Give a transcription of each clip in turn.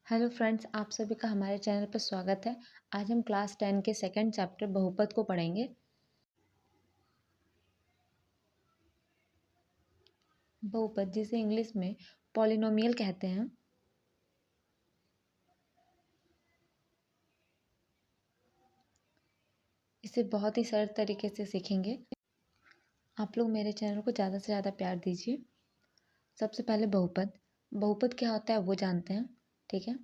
Hello friends, आप सभी का हमारे चैनल पर स्वागत है। आज हम क्लास 10 के सेकंड चैप्टर बहुपद को पढ़ेंगे। बहुपद जिसे इंग्लिश में पॉलिनोमियल कहते हैं, इसे बहुत ही सरल तरीके से सीखेंगे। आप लोग मेरे चैनल को ज़्यादा से ज़्यादा प्यार दीजिए। सबसे पहले बहुपद बहुपद क्या होता है वो जानते हैं, ठीक है।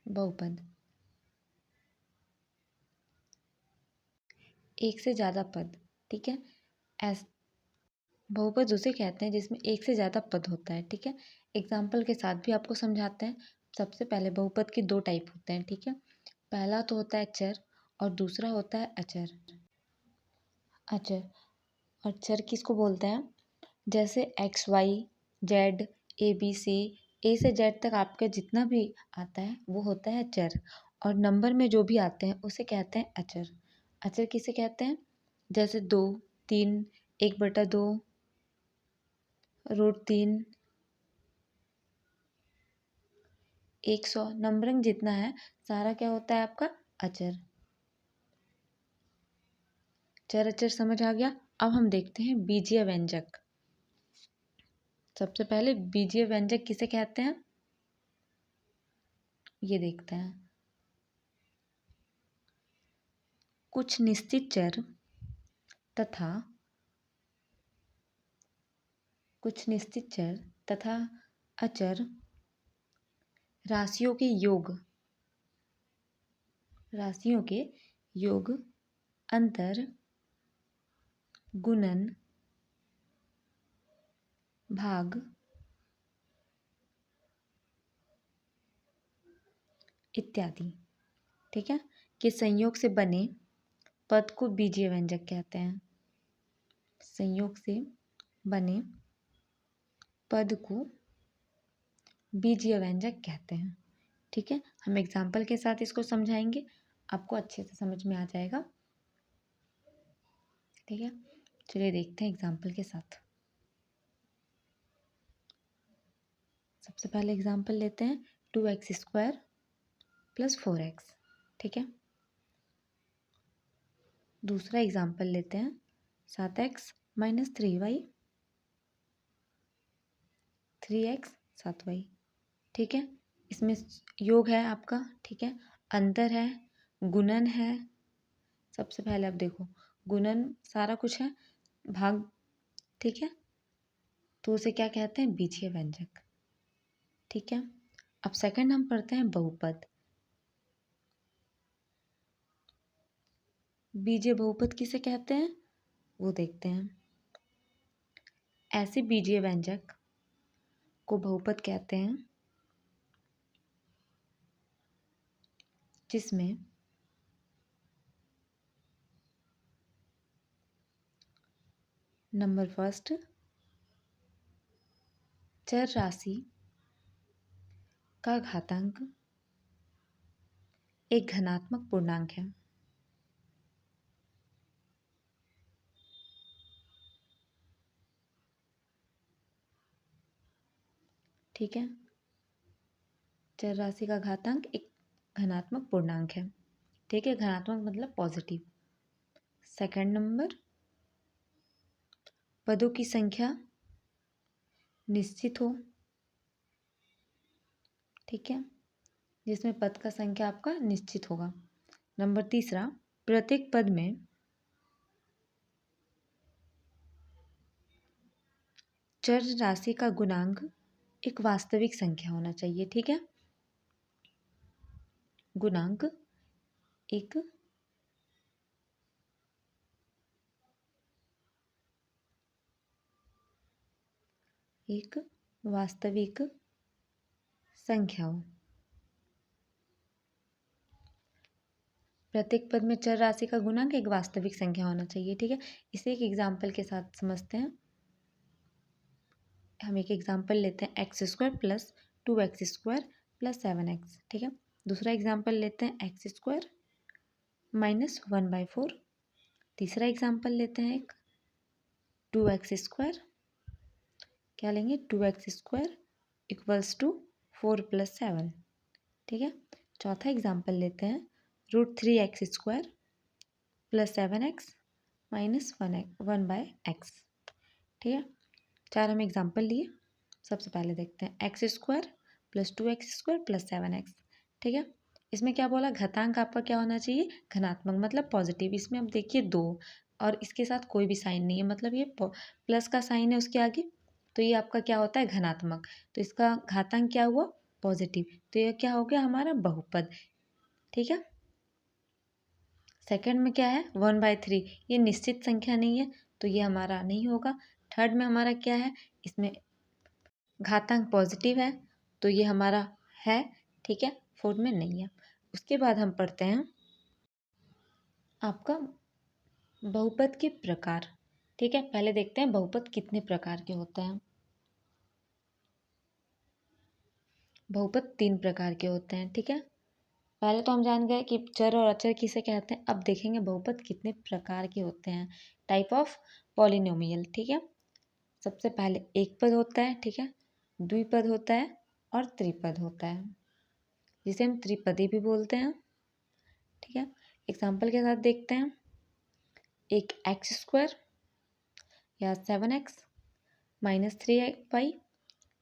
बहुपद एक से ज़्यादा पद, ठीक है। एस बहुपद उसे कहते हैं जिसमें एक से ज़्यादा पद होता है, ठीक है। एग्जाम्पल के साथ भी आपको समझाते हैं। सबसे पहले बहुपद की दो टाइप होते हैं, ठीक है। पहला तो होता है चर और दूसरा होता है अचर। अचर और चर किसको बोलते हैं? जैसे X Y Z A B C, A से जेड तक आपका जितना भी आता है वो होता है चर, और नंबर में जो भी आते हैं उसे कहते हैं अचर। अचर किसे कहते हैं? जैसे 2, 3, 1/2, √3, 100, नंबरिंग जितना है सारा क्या होता है आपका? अचर। चर अचर समझ आ गया। अब हम देखते हैं बीजीय व्यंजक। सबसे पहले बीजीय व्यंजक किसे कहते हैं ये देखते हैं। कुछ निश्चित चर तथा अचर राशियों के योग, अंतर, गुणन, भाग इत्यादि, ठीक है, के संयोग से बने पद को बीजीय व्यंजक कहते हैं। संयोग से बने पद को बीजीय व्यंजक कहते हैं, ठीक है। हम एग्जाम्पल के साथ इसको समझाएंगे, आपको अच्छे से समझ में आ जाएगा, ठीक है। चलिए देखते हैं एग्जाम्पल के साथ। सबसे पहले एग्जाम्पल लेते हैं 2x² + 4x, ठीक है। दूसरा एग्जाम्पल लेते हैं 7x - 3y, 3x 7y, ठीक है। इसमें योग है आपका, ठीक है, अंतर है, गुणन है। सबसे पहले आप देखो, गुणन सारा कुछ है, भाग, ठीक है, तो उसे क्या कहते हैं? बीजीय व्यंजक, ठीक है। अब सेकंड हम पढ़ते हैं बहुपद। बीजीय बहुपद किसे कहते हैं वो देखते हैं। ऐसे बीजीय व्यंजक को बहुपद कहते हैं जिसमें नंबर फर्स्ट चर राशि का घातांक एक धनात्मक पूर्णांक है, ठीक है। चर राशि का घातांक एक धनात्मक पूर्णांक है, ठीक है। धनात्मक मतलब पॉजिटिव। सेकंड नंबर, पदों की संख्या निश्चित हो, ठीक है, जिसमें पद का संख्या आपका निश्चित होगा। नंबर तीसरा, प्रत्येक पद में चर राशि का गुणांक एक वास्तविक संख्या होना चाहिए, ठीक है। गुणांक एक वास्तविक संख्या हो। प्रत्येक पद में चर राशि का गुणांक एक वास्तविक संख्या होना चाहिए, ठीक है। इसे एक एग्जाम्पल के साथ समझते हैं। हम एक एग्जाम्पल लेते हैं x² + 2x² + 7x, ठीक है। दूसरा एग्जाम्पल लेते हैं x² - 1/4। तीसरा एग्जाम्पल लेते हैं एक 2x² क्या लेंगे, 2x² इक्वल्स टू 4 + 7। ठीक है। चौथा एग्जाम्पल लेते हैं, √3x² + 7x - 1/x। ठीक है। 4 हम एग्जाम्पल लिए। सबसे पहले देखते हैं x² + 2x² + 7x। ठीक है। इसमें क्या बोला, घातांक आपका क्या होना चाहिए, धनात्मक मतलब पॉजिटिव। इसमें अब देखिए 2 और इसके साथ कोई भी साइन नहीं है, मतलब ये प्लस का साइन है उसके आगे, तो ये आपका क्या होता है, धनात्मक। तो इसका घातांक क्या हुआ, पॉजिटिव। तो ये क्या हो गया हमारा बहुपद। ठीक है। सेकंड में क्या है, 1/3, ये निश्चित संख्या नहीं है तो ये हमारा नहीं होगा। थर्ड में हमारा क्या है, इसमें घातांक पॉजिटिव है तो ये हमारा है। ठीक है। फोर्थ में नहीं है। उसके बाद हम पढ़ते हैं आपका बहुपद के प्रकार। ठीक है। पहले देखते हैं बहुपद कितने प्रकार के होते हैं। बहुपद 3 प्रकार के होते हैं। ठीक है। पहले तो हम जान गए कि चर और अचर किसे कहते हैं। अब देखेंगे बहुपद कितने प्रकार के होते हैं, टाइप ऑफ पॉलिनोमियल। ठीक है। सबसे पहले एक पद होता है। ठीक है। द्विपद होता है और त्रिपद होता है, जिसे हम त्रिपदी भी बोलते हैं। ठीक है। एग्जाम्पल के साथ देखते हैं, एक x² या 7x - 3y।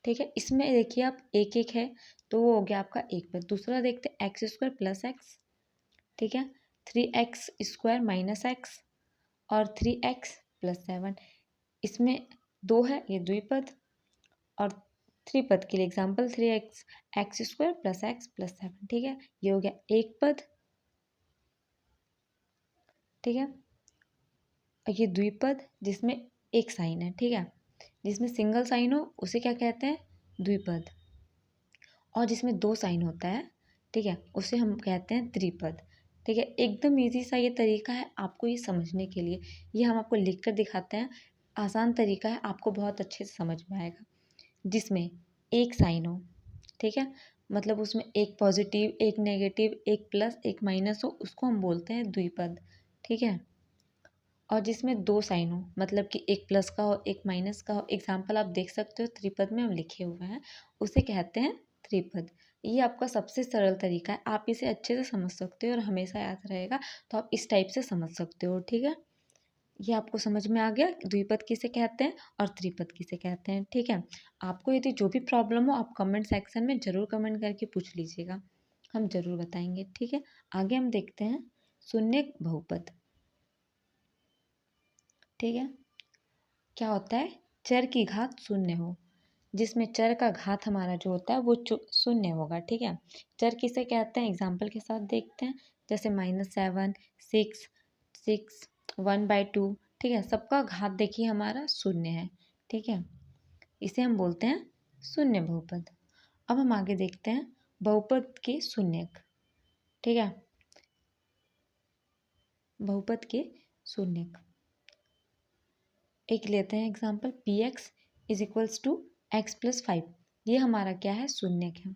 ठीक है। इसमें देखिए आप एक एक है तो वो हो गया आपका एक पद। दूसरा देखते हैं x² + x। ठीक है। 3x² - x और 3x + 7। इसमें 2 है, ये द्विपद। और त्रिपद के लिए एग्जाम्पल 3x x² + x + 7। ठीक है। ये हो गया एक पद। ठीक है। और ये द्विपद जिसमें एक साइन है। ठीक है। जिसमें सिंगल साइन हो उसे क्या कहते हैं, द्विपद। और जिसमें 2 साइन होता है, ठीक है, उसे हम कहते हैं त्रिपद। ठीक है। एकदम इजी सा ये तरीका है आपको ये समझने के लिए। ये हम आपको लिख कर दिखाते हैं, आसान तरीका है, आपको बहुत अच्छे से समझ में आएगा। जिसमें एक साइन हो, ठीक है, मतलब उसमें एक पॉजिटिव, एक नेगेटिव, एक प्लस, एक माइनस हो, उसको हम बोलते हैं द्विपद। ठीक है। और जिसमें 2 साइन हो, मतलब कि एक प्लस का हो, एक माइनस का हो, एग्जाम्पल आप देख सकते हो त्रिपद में हम लिखे हुए हैं, उसे कहते हैं त्रिपद। ये आपका सबसे सरल तरीका है, आप इसे अच्छे से समझ सकते हो और हमेशा याद रहेगा, तो आप इस टाइप से समझ सकते हो। ठीक है। ये आपको समझ में आ गया द्विपद किसे कहते हैं और त्रिपद किसे कहते हैं। ठीक है। आपको यदि जो भी प्रॉब्लम हो आप कमेंट सेक्शन में ज़रूर कमेंट करके पूछ लीजिएगा, हम ज़रूर बताएंगे। ठीक है। आगे हम देखते हैं शून्य बहुपद। ठीक है। क्या होता है, चर की घात शून्य हो, जिसमें चर का घात हमारा जो होता है वो शून्य होगा। ठीक है। चर किसे कहते हैं, एग्जाम्पल के साथ देखते हैं, जैसे -7, 6, 6, 1/2। ठीक है। सबका घात देखिए हमारा शून्य है। ठीक है। इसे हम बोलते हैं शून्य बहुपद। अब हम आगे देखते हैं बहुपद के शून्यक। ठीक है। बहुपद के शून्यक एक लेते हैं एग्जाम्पल, px = x + 5। ये हमारा क्या है, शून्यक है।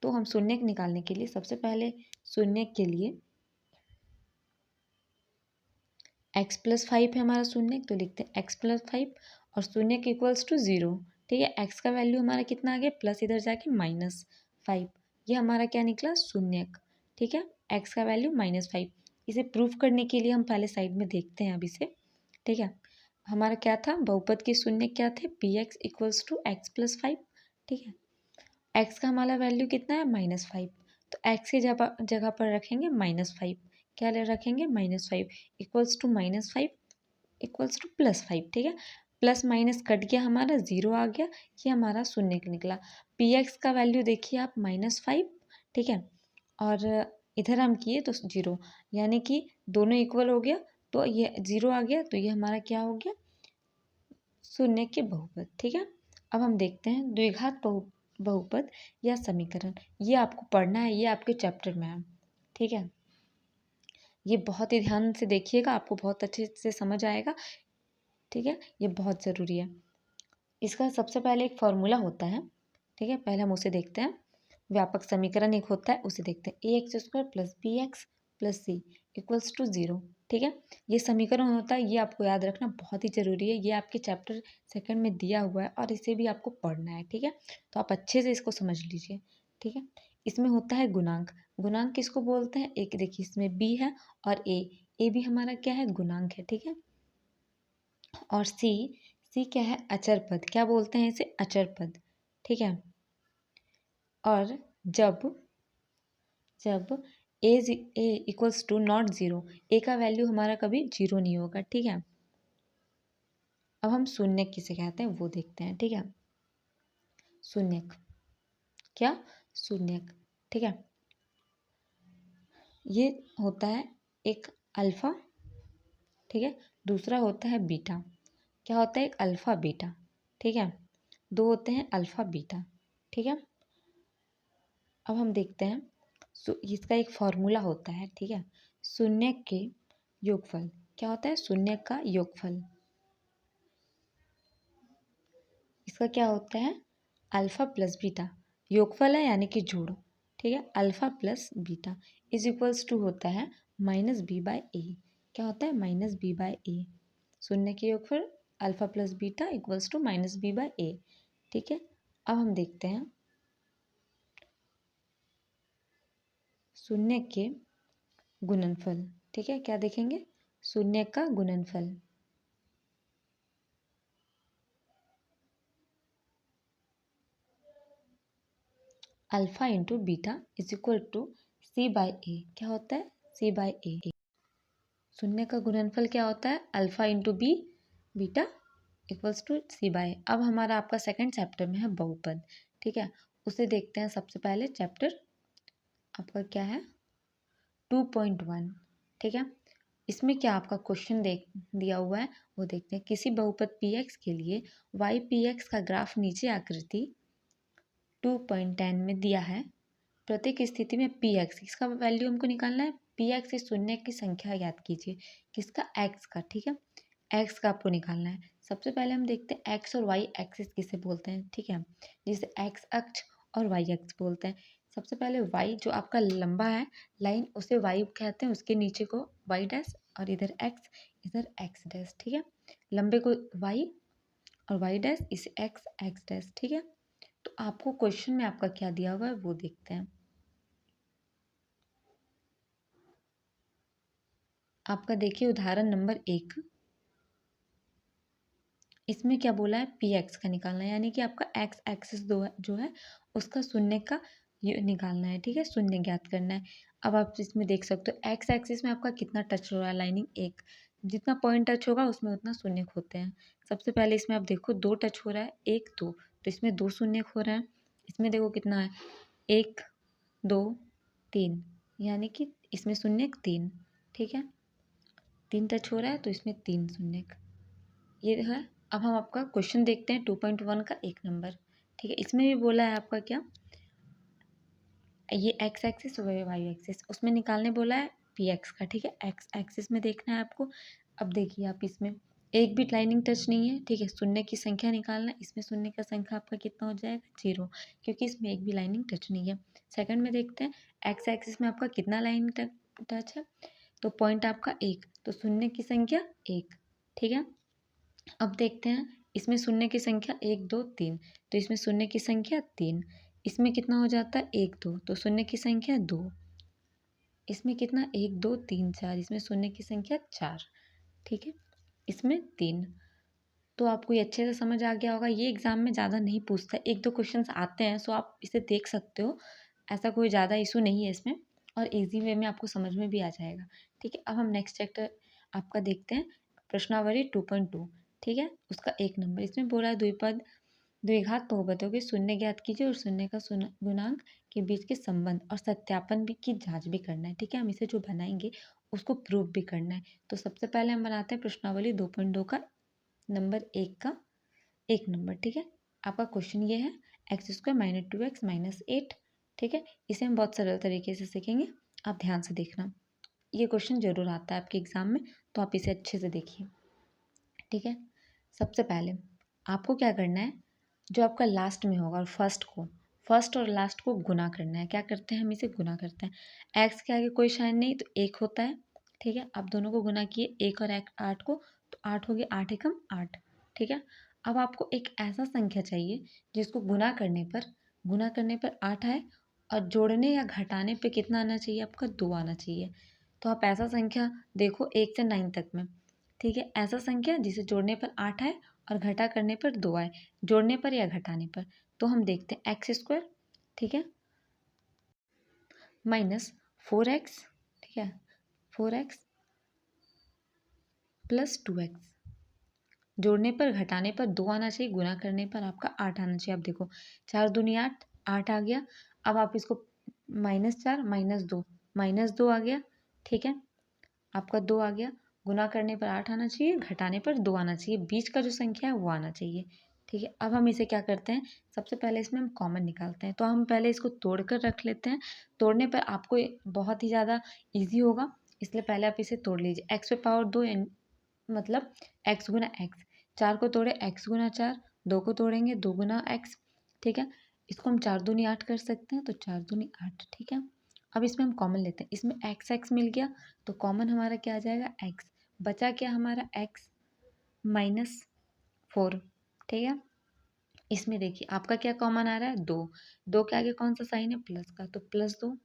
तो हम शून्यक निकालने के लिए सबसे पहले शून्यक के लिए x + 5 है हमारा शून्यक, तो लिखते हैं x + 5 और शून्यक = 0। ठीक है। x का वैल्यू हमारा कितना आ गया, प्लस इधर जाके -5। ये हमारा क्या निकला, शून्यक। ठीक है। x का वैल्यू -5। इसे प्रूफ करने के लिए हम पहले साइड में देखते हैं अब इसे। ठीक है। हमारा क्या था, बहुपद के शून्यक क्या थे, px = x + 5। ठीक है। x का हमारा वैल्यू कितना है, -5, तो x की जगह पर रखेंगे -5। क्या ले रखेंगे, -5 इक्वल्स टू -5 इक्वल्स टू +5। ठीक है। प्लस माइनस कट गया, हमारा 0 आ गया, ये हमारा शून्य निकला। px का वैल्यू देखिए आप -5। ठीक है। और इधर हम किए तो 0, यानी कि दोनों इक्वल हो गया, तो ये 0 आ गया, तो ये हमारा क्या हो गया, शून्य के बहुपद। ठीक है। अब हम देखते हैं द्विघात बहुपद या समीकरण। ये आपको पढ़ना है, ये आपके चैप्टर में है। ठीक है। ये बहुत ही ध्यान से देखिएगा, आपको बहुत अच्छे से समझ आएगा। ठीक है। ये बहुत ज़रूरी है। इसका सबसे पहले एक फॉर्मूला होता है। ठीक है। पहले हम उसे देखते हैं। व्यापक समीकरण एक होता है, उसे देखते हैं। ax² + bx + c = 0। ठीक है। ये समीकरण होता है, ये आपको याद रखना बहुत ही ज़रूरी है। ये आपके चैप्टर सेकंड में दिया हुआ है और इसे भी आपको पढ़ना है, ठीक है। तो आप अच्छे से इसको समझ लीजिए, ठीक है। इसमें होता है गुणांक। गुणांक किसको बोलते हैं? एक देखिए इसमें बी है और ए भी हमारा क्या है? गुणांक है, ठीक है। और सी क्या है? अचर पद। क्या बोलते हैं इसे? अचर पद, ठीक है। और जब जब ए इक्वल्स टू नॉट ज़ीरो, ए का वैल्यू हमारा कभी जीरो नहीं होगा, ठीक है। अब हम शून्यक किसे कहते हैं वो देखते हैं, ठीक है। शून्यक, क्या? शून्यक, ठीक है। ये होता है एक अल्फा, ठीक है। दूसरा होता है बीटा। क्या होता है? एक अल्फा बीटा, ठीक है। दो होते हैं अल्फा बीटा, ठीक है। अब हम देखते हैं इसका एक फॉर्मूला होता है, ठीक है। शून्य के योगफल। क्या होता है? शून्य का योगफल। इसका क्या होता है? Alpha plus beta. योगफल है यानी कि जोड़, ठीक है। Alpha plus beta is equals to होता है माइनस बी बाय ए। क्या होता है? Minus B by A. शून्य के योगफल alpha plus beta equals to minus B by A, ठीक है। अब हम देखते हैं शून्य के गुणनफल, ठीक है। क्या देखेंगे? शून्य का गुणनफल। Alpha into beta is equal to C by A. क्या होता है? C by A. शून्य का गुणनफल क्या होता है? Alpha into B beta equals to C by. अब हमारा आपका सेकंड चैप्टर में है बहुपद, ठीक है। उसे देखते हैं। सबसे पहले चैप्टर आपका क्या है? 2.1, ठीक है। इसमें क्या आपका क्वेश्चन दिया हुआ है वो देखते हैं। किसी बहुपद पी एक्स के लिए वाई पी एक्स का ग्राफ नीचे आकृति 2.10 में दिया है। प्रत्येक स्थिति में पी एक्स, इसका वैल्यू हमको निकालना है। पी एक्स इस शून्य की संख्या याद कीजिए। किसका? एक्स का, ठीक है। एक्स का आपको निकालना है। सबसे पहले हम देखते हैं एक्स और वाई एक्सिस किसे बोलते हैं, ठीक है। जिसे एक्स अक्ष और वाई अक्ष बोलते हैं। सबसे पहले वाई जो आपका लंबा है लाइन उसे वाई कहते हैं, उसके नीचे को वाई डैश और इधर एक्स डैश, ठीक है। लंबे को वाई और वाई डैश, इसे एक्स डैश, ठीक है। तो आपको क्वेश्चन में आपका क्या दिया हुआ है वो देखते हैं। आपका देखिए उदाहरण नंबर 1। इसमें क्या बोला है? पी एक्स का निकालना है, यानी कि आपका एक्स एक्सिस जो है उसका शून्य का ये निकालना है, ठीक है। शून्य ज्ञात करना है। अब आप इसमें देख सकते हो एक्स एक्सिस में आपका कितना टच हो रहा है लाइनिंग? एक। जितना पॉइंट टच होगा उसमें उतना शून्य होते हैं। सबसे पहले इसमें आप देखो दो टच हो रहा है, एक दो, तो इसमें दो शून्य हो रहा है। इसमें देखो कितना है? एक दो तीन, यानी कि इसमें शून्य तीन, ठीक है। तीन टच हो रहा है तो इसमें तीन शून्य ये है। अब हम आपका क्वेश्चन देखते हैं 2.1 का 1 नंबर, ठीक है। इसमें भी बोला है आपका क्या? ये एक्स एक्सिस और वाई एक्सिस, उसमें निकालने बोला है पी एक्स का, ठीक है। एक्स एक्सिस में देखना है आपको। अब देखिए आप इसमें एक भी लाइनिंग टच नहीं है, ठीक है। शून्य की संख्या निकालना है। इसमें शून्य का संख्या आपका कितना हो जाएगा? 0, क्योंकि इसमें एक भी लाइनिंग टच नहीं है। सेकंड में देखते हैं एक्स एक्सिस में आपका कितना लाइनिंग टच है, तो पॉइंट आपका एक, तो शून्य की संख्या एक, ठीक है। अब देखते हैं इसमें शून्य की संख्या एक दो तीन, तो इसमें शून्य की संख्या तीन। इसमें कितना हो जाता है? एक दो, तो शून्य की संख्या दो। इसमें कितना? एक दो तीन चार, इसमें शून्य की संख्या चार, ठीक है। इसमें तीन। तो आपको ये अच्छे से समझ आ गया होगा। ये एग्जाम में ज़्यादा नहीं पूछता है, एक दो क्वेश्चंस आते हैं, सो आप इसे देख सकते हो। ऐसा कोई ज़्यादा इशू नहीं है इसमें, और इजी वे में आपको समझ में भी आ जाएगा, ठीक है। अब हम नेक्स्ट चैप्टर आपका देखते हैं प्रश्नावली 2.2, ठीक है। उसका 1 नंबर। इसमें बोला है द्विपद द्विघात बहुपदों के शून्य ज्ञात कीजिए और शून्य का गुणांक के बीच के संबंध और सत्यापन भी की जांच भी करना है, ठीक है। हम इसे जो बनाएंगे उसको प्रूव भी करना है। तो सबसे पहले हम बनाते हैं प्रश्नावली 2.2 का नंबर 1 का 1 नंबर, ठीक है। आपका क्वेश्चन ये है x square minus 2x minus 8, ठीक है। इसे हम बहुत सरल तरीके से सीखेंगे, आप ध्यान से देखना। ये क्वेश्चन जरूर आता है आपके एग्जाम में, तो आप इसे अच्छे से देखिए, ठीक है। सबसे पहले आपको क्या करना है, जो आपका लास्ट में होगा और फर्स्ट और लास्ट को गुना करना है। क्या करते हैं? हम इसे गुना करते हैं। एक्स के आगे कोई साइन नहीं तो एक होता है, ठीक है। अब दोनों को गुना किए, 1 और 8 को, तो 8 हो गया, 8 एकम 8। ठीक है। अब आपको एक ऐसा संख्या चाहिए जिसको गुना करने पर 8 आए और जोड़ने या घटाने पे कितना आना चाहिए आपका, 2 आना चाहिए। तो आप ऐसा संख्या देखो 1 से 9 तक में। ठीक है। ऐसा संख्या जिसे जोड़ने पर 8 आए और घटा करने पर 2 आए, जोड़ने पर या घटाने पर। तो हम देखते हैं x², ठीक है, माइनस 4x, ठीक है, 4x प्लस 2x, जोड़ने पर घटाने पर 2 आना चाहिए, गुना करने पर आपका 8 आना चाहिए। अब देखो 4 दूनी 8, 8 आ गया। अब आप इसको -4 -2 आ गया। ठीक है। आपका 2 आ गया, गुना करने पर 8 आना चाहिए, घटाने पर 2 आना चाहिए, बीच का जो संख्या है वो आना चाहिए। ठीक है। अब हम इसे क्या करते हैं, सबसे पहले इसमें हम कॉमन निकालते हैं। तो हम पहले इसको तोड़ कर रख लेते हैं। तोड़ने पर आपको बहुत ही ज़्यादा ईजी होगा, इसलिए पहले आप इसे तोड़ लीजिए। x पे पावर 2 मतलब x गुना x, 4 को तोड़े x गुना 4, 2 को तोड़ेंगे 2 गुना x। ठीक है। इसको हम 4 दूनी 8 कर सकते हैं, तो 4 दूनी 8। ठीक है। अब इसमें हम कॉमन लेते हैं, इसमें x मिल गया, तो कॉमन हमारा क्या आ जाएगा, x। बचा क्या हमारा, x -4। ठीक है। इसमें देखिए आपका क्या कॉमन आ रहा है, 2। 2 के आगे कौन सा साइन है, प्लस का, तो +2।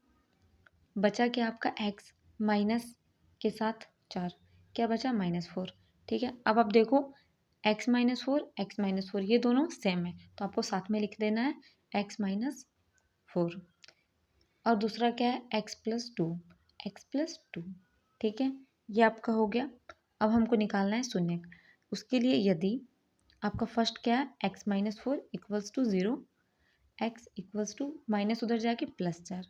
बचा क्या आपका, x माइनस के साथ 4, क्या बचा, -4। ठीक है। अब आप देखो x -4 ये दोनों सेम है, तो आपको साथ में लिख देना है x -4। और दूसरा क्या है, x+2। ठीक है। ये आपका हो गया। अब हमको निकालना है शून्य। उसके लिए यदि आपका फर्स्ट क्या है, x-4 = 0, x = माइनस उधर जाके +4।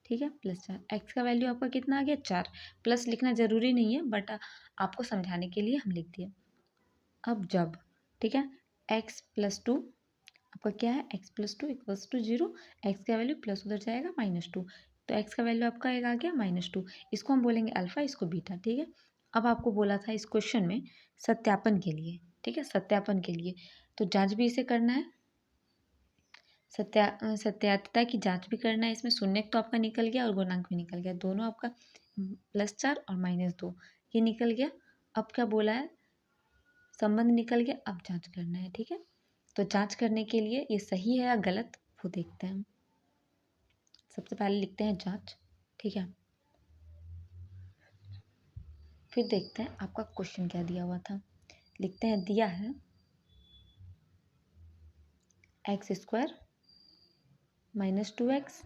ठीक है, +4। x का वैल्यू आपका कितना आ गया, 4। प्लस लिखना ज़रूरी नहीं है, बट आपको समझाने के लिए हम लिख दिए। अब जब, ठीक है, x+2 आपका क्या है, x+2 = 0, x का वैल्यू प्लस उधर जाएगा -2, तो x का वैल्यू आपका एक आ गया -2। इसको हम बोलेंगे अल्फ़ा, इसको बीटा। ठीक है। अब आपको बोला था इस क्वेश्चन में सत्यापन के लिए, ठीक है, सत्यापन के लिए तो जांच भी इसे करना है, सत्यायता की जांच भी करना है। इसमें शून्यक तो आपका निकल गया और गुणांक भी निकल गया, दोनों आपका +4 और -2 ये निकल गया। अब क्या बोला है, संबंध निकल गया, अब जांच करना है। ठीक है। तो जांच करने के लिए ये सही है या गलत वो देखते हैं। सबसे पहले लिखते हैं जांच। ठीक है। फिर देखते हैं आपका क्वेश्चन क्या दिया हुआ था। लिखते हैं, दिया है x² -2x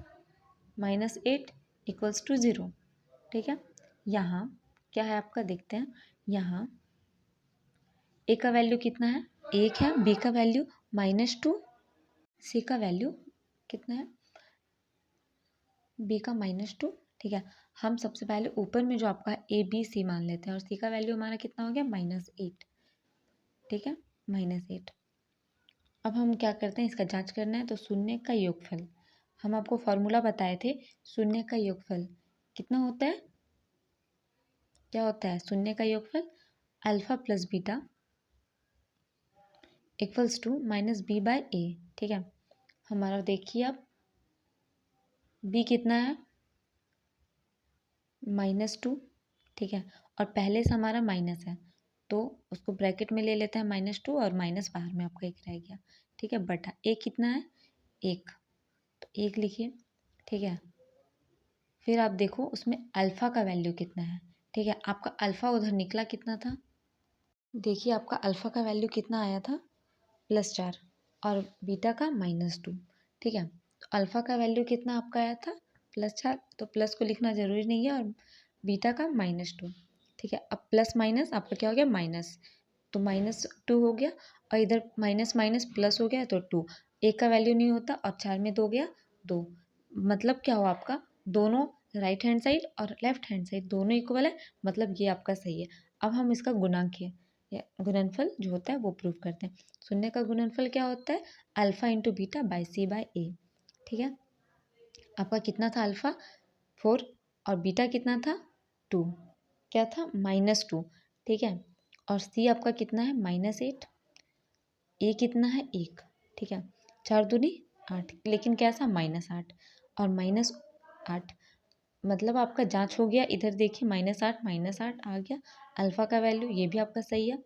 -8 = 0। ठीक है। यहाँ क्या है आपका, देखते हैं। यहाँ a का वैल्यू कितना है, 1 है, b का वैल्यू -2, c का वैल्यू कितना है, b का -2। ठीक है। हम सबसे पहले ऊपर में जो आपका a b c मान लेते हैं और c का वैल्यू हमारा कितना हो गया, -8। ठीक है, -8। अब हम क्या करते हैं, इसका जांच करना है, तो शून्य का योगफल, हम आपको फॉर्मूला बताए थे, शून्य का योगफल कितना होता है, क्या होता है, शून्य का योगफल अल्फा प्लस बीटा = -b/a। ठीक है। हमारा देखिए अब b कितना है, -2। ठीक है। और पहले से हमारा माइनस है, तो उसको ब्रैकेट में ले लेते हैं, -2 और माइनस बाहर में आपका एक रह गया। ठीक है। बटा a कितना है, 1, तो 1 लिखिए। ठीक है। फिर आप देखो उसमें अल्फ़ा का वैल्यू कितना है। ठीक है। आपका अल्फ़ा उधर निकला कितना था, देखिए आपका अल्फ़ा का वैल्यू कितना आया था, +4 और बीटा का -2। ठीक है। तो अल्फ़ा का वैल्यू कितना आपका आया था, +4, तो प्लस को लिखना ज़रूरी नहीं है, और बीटा का -2। ठीक है। अब प्लस माइनस आपका क्या हो गया, माइनस, तो -2 हो गया, और इधर माइनस माइनस प्लस हो गया, तो 2। एक का वैल्यू नहीं होता, और 4 में 2 गया 2, मतलब क्या हुआ आपका, दोनों राइट हैंड साइड और लेफ्ट हैंड साइड दोनों इक्वल है, मतलब ये आपका सही है। अब हम इसका गुणांक या गुणनफल जो होता है वो प्रूव करते हैं। शून्य का गुणनफल क्या होता है, alpha into beta by c/a। ठीक है। आपका कितना था, अल्फ़ा 4 और बीटा कितना था, 2, क्या था, -2। ठीक है। और c आपका कितना है, -8, a कितना है, 1। ठीक है। 4 दूनी 8, लेकिन कैसा, -8 और -8 मतलब आपका जाँच हो गया। इधर देखिए -8 आ गया। अल्फ़ा का वैल्यू ये भी आपका सही है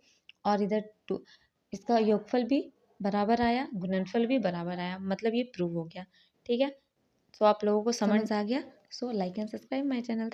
और इधर टू इसका योगफल भी बराबर आया, गुणनफल भी बराबर आया, मतलब ये प्रूव हो गया। ठीक है? सो आप लोगों को समझ आ गया। So like and subscribe my channel.